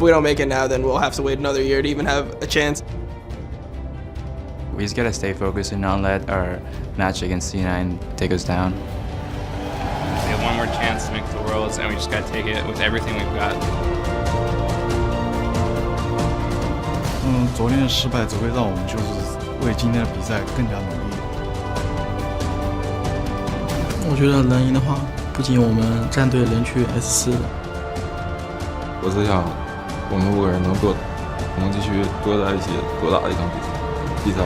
if we don't make it now, then we'll have to wait another year to even have a chance. We just gotta stay focused and not let our match against C9 take us down. We have one more chance to make the Worlds, and we just gotta take it with everything we've got. 昨天的失败只会让我们就是为今天的比赛更加努力。我觉得能赢的话，不仅我们战队能去 S4。我只想我们5个人能继续多在一起多打一场比赛。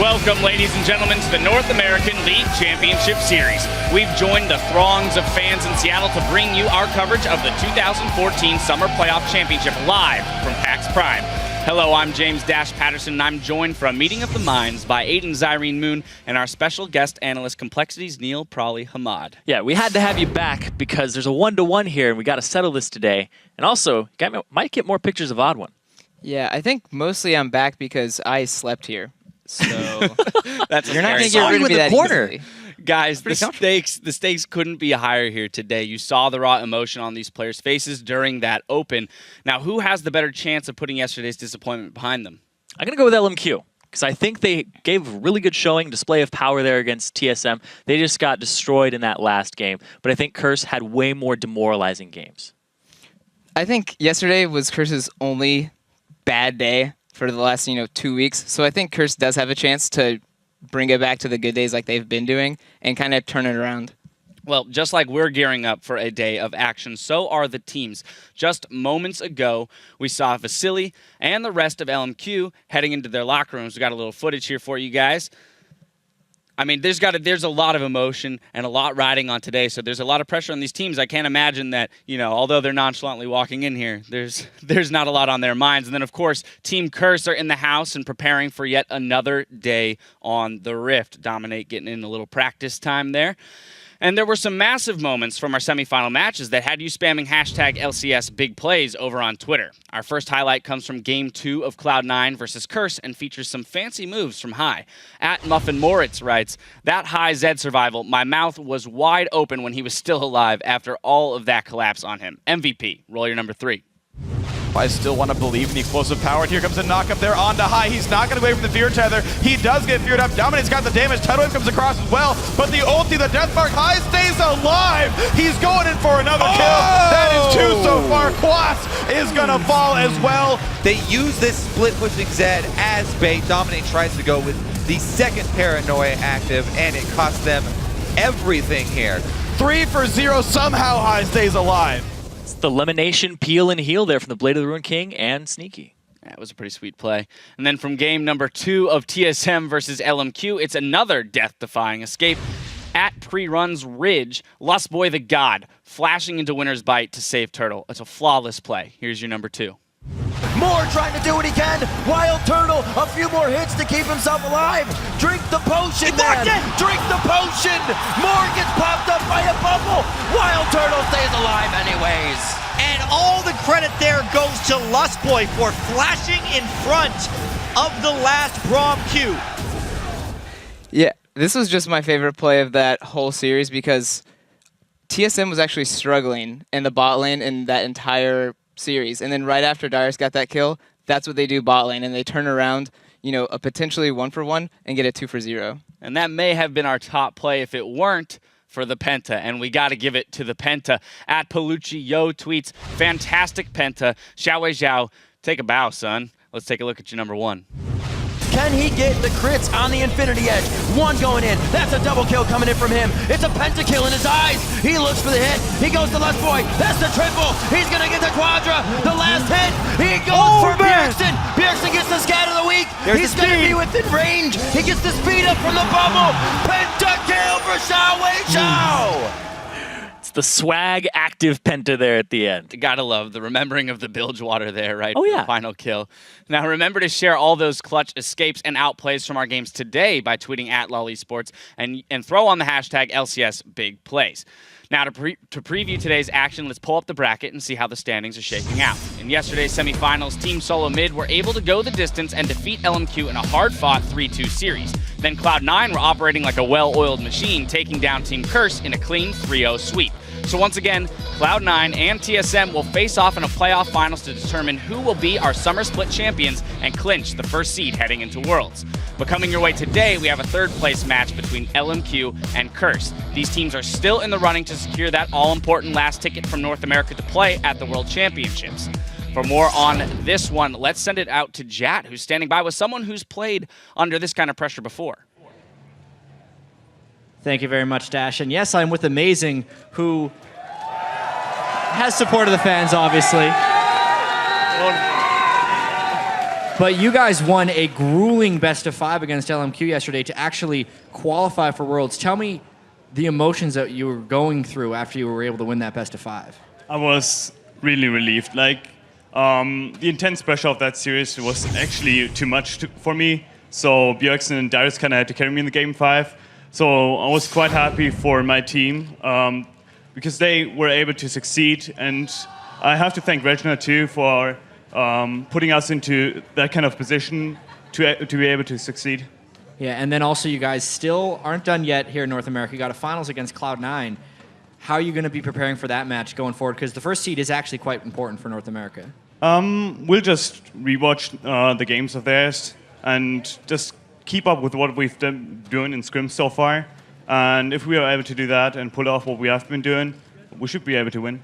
Welcome, ladies and gentlemen, to the North American League Championship Series. We've joined the throngs of fans in Seattle to bring you our coverage of the 2014 Summer Playoff Championship live from PAX Prime. Hello, I'm James Dash Patterson, and I'm joined for a meeting of the minds by Aiden Zyrene Moon and our special guest analyst, Complexity's Neil Prawley Hamad. Yeah, we had to have you back because there's a 1-to-1 here, and we got to settle this today. And also, you might get more pictures of Odd One. Yeah, I think mostly I'm back because I slept here. So that's you're not going to get rid of me that easily. Guys, the stakes couldn't be higher here today. You saw the raw emotion on these players' faces during that open. Now, who has the better chance of putting yesterday's disappointment behind them? I'm going to go with LMQ because I think they gave a really good showing, display of power there against TSM. They just got destroyed in that last game. But I think Curse had way more demoralizing games. I think yesterday was Curse's only bad day for the last 2 weeks. So I think Curse does have a chance to bring it back to the good days like they've been doing and kind of turn it around. Well, just like we're gearing up for a day of action, so are the teams. Just moments ago, we saw Vasily and the rest of LMQ heading into their locker rooms. We got a little footage here for you guys. I mean, there's a lot of emotion and a lot riding on today, so there's a lot of pressure on these teams. I can't imagine that, although they're nonchalantly walking in here, there's not a lot on their minds. And then, of course, Team Curse are in the house and preparing for yet another day on the Rift. Dominate getting in a little practice time there. And there were some massive moments from our semifinal matches that had you spamming hashtag LCS big plays over on Twitter. Our first highlight comes from Game 2 of Cloud9 versus Curse and features some fancy moves from High. At Muffin Moritz writes, "That High Zed survival, my mouth was wide open when he was still alive after all of that collapse on him. MVP, roll your number 3. I still want to believe in the explosive power, and here comes a knock up there onto High. He's not going to go away from the Fear Tether. He does get feared up. Dominate's got the damage. Tidal Wave comes across as well, but the ulti, the Death Mark, High stays alive. He's going in for another kill. That is 2 so far. Quas is going to fall as well. They use this split pushing Zed as bait. Dominate tries to go with the second Paranoia active, and it costs them everything here. 3 for 0. Somehow High stays alive. The Lemonation peel and heal there from the Blade of the Ruined King and Sneaky. That was a pretty sweet play. And then from game number 2 of TSM versus LMQ, it's another death-defying escape. At pre-runs Ridge, Lustboy the God, flashing into Winner's Bite to save Turtle. It's a flawless play. Here's your number 2. Moore trying to do what he can. Wild Turtle, a few more hits to keep himself alive. Drink the potion, man. Drink the potion. Moore gets popped up by a bubble. Wild Turtle stays alive anyways. And all the credit there goes to Lustboy for flashing in front of the last Braum Q. Yeah, this was just my favorite play of that whole series because TSM was actually struggling in the bot lane in that entire series. And then right after Darius got that kill, that's what they do bot lane, and they turn around, a potentially 1-for-1 and get a 2-for-0. And that may have been our top play if it weren't for the Penta, and we got to give it to the Penta. At Palucci Yo tweets, "Fantastic Penta. Xiao Wei Zhao, take a bow, son." Let's take a look at your number 1. Can he get the crits on the Infinity Edge? 1 going in. That's a double kill coming in from him. It's a pentakill in his eyes. He looks for the hit. He goes to Lustboy. That's the triple. He's going to get the quadra. The last hit. He goes for Bjergsen. Bjergsen gets the scat of the week. He's going to be within range. He gets the speed up from the bubble. Pentakill for Xiao Wei Zhao. The swag active penta there at the end. Gotta love the remembering of the bilge water there, right? Oh, for yeah. the final kill. Now remember to share all those clutch escapes and outplays from our games today by tweeting at LollySports and throw on the hashtag LCS Big Plays. Now, to preview today's action, let's pull up the bracket and see how the standings are shaking out. In yesterday's semifinals, Team Solo Mid were able to go the distance and defeat LMQ in a hard-fought 3-2 series. Then Cloud9 were operating like a well-oiled machine, taking down Team Curse in a clean 3-0 sweep. So once again, Cloud9 and TSM will face off in a playoff finals to determine who will be our Summer Split champions and clinch the first seed heading into Worlds. But coming your way today, we have a third-place match between LMQ and Curse. These teams are still in the running to secure that all-important last ticket from North America to play at the World Championships. For more on this one, let's send it out to Jat, who's standing by with someone who's played under this kind of pressure before. Thank you very much, Dash. And yes, I'm with Amazing, who has support of the fans, obviously. But you guys won a grueling best-of-5 against LMQ yesterday to actually qualify for Worlds. Tell me the emotions that you were going through after you were able to win that best-of-5. I was really relieved. Like, the intense pressure of that series was actually too much for me. So Bjergsen and Darius kind of had to carry me in the game 5. So I was quite happy for my team because they were able to succeed. And I have to thank Regina too for putting us into that kind of position to be able to succeed. Yeah, and then also you guys still aren't done yet here in North America. You got a finals against Cloud9. How are you going to be preparing for that match going forward? Because the first seed is actually quite important for North America. We'll just rewatch the games of theirs and just keep up with what we've been doing in scrims so far. And if we are able to do that and pull off what we have been doing, we should be able to win.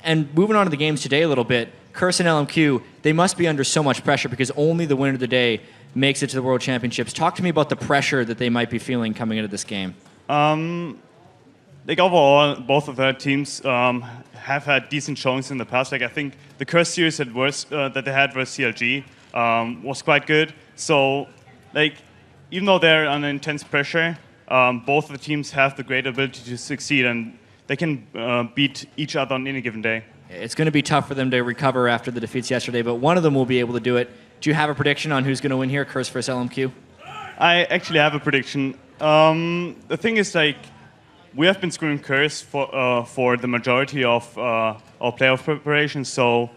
And moving on to the games today a little bit, Curse and LMQ, they must be under so much pressure because only the winner of the day makes it to the World Championships. Talk to me about the pressure that they might be feeling coming into this game. Like overall, both of their teams have had decent showings in the past. Like I think the Curse series that they had versus CLG was quite good. So, like, even though they're under intense pressure, both of the teams have the great ability to succeed, and they can beat each other on any given day. It's going to be tough for them to recover after the defeats yesterday, but one of them will be able to do it. Do you have a prediction on who's going to win here, Curse versus LMQ? I actually have a prediction. The thing is, like, we have been screwing Curse for the majority of our playoff preparation, so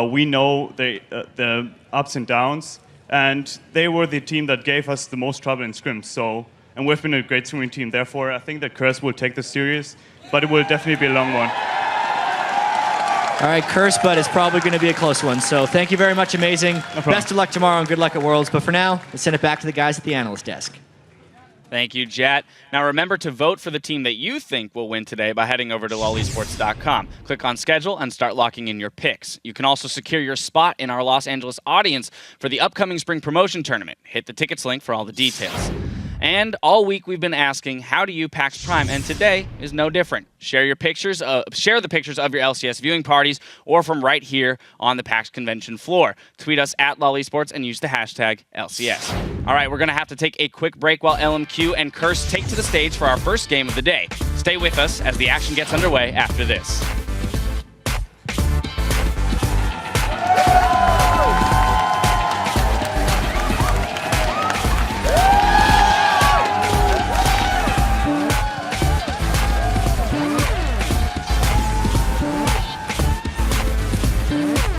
we know the ups and downs, and they were the team that gave us the most trouble in scrims. So, and we've been a great swimming team. Therefore, I think that Curse will take this series, but it will definitely be a long one. All right, Curse, but it's probably going to be a close one. So thank you very much, Amazing. No Best of luck tomorrow and good luck at Worlds. But for now, let's send it back to the guys at the analyst desk. Thank you, Jat. Now remember to vote for the team that you think will win today by heading over to lollysports.com. Click on schedule and start locking in your picks. You can also secure your spot in our Los Angeles audience for the upcoming spring promotion tournament. Hit the tickets link for all the details. And all week we've been asking, how do you PAX Prime? And today is no different. Share the pictures of your LCS viewing parties or from right here on the PAX convention floor. Tweet us at LollySports and use the hashtag LCS. All right, we're going to have to take a quick break while LMQ and Curse take to the stage for our first game of the day. Stay with us as the action gets underway after this.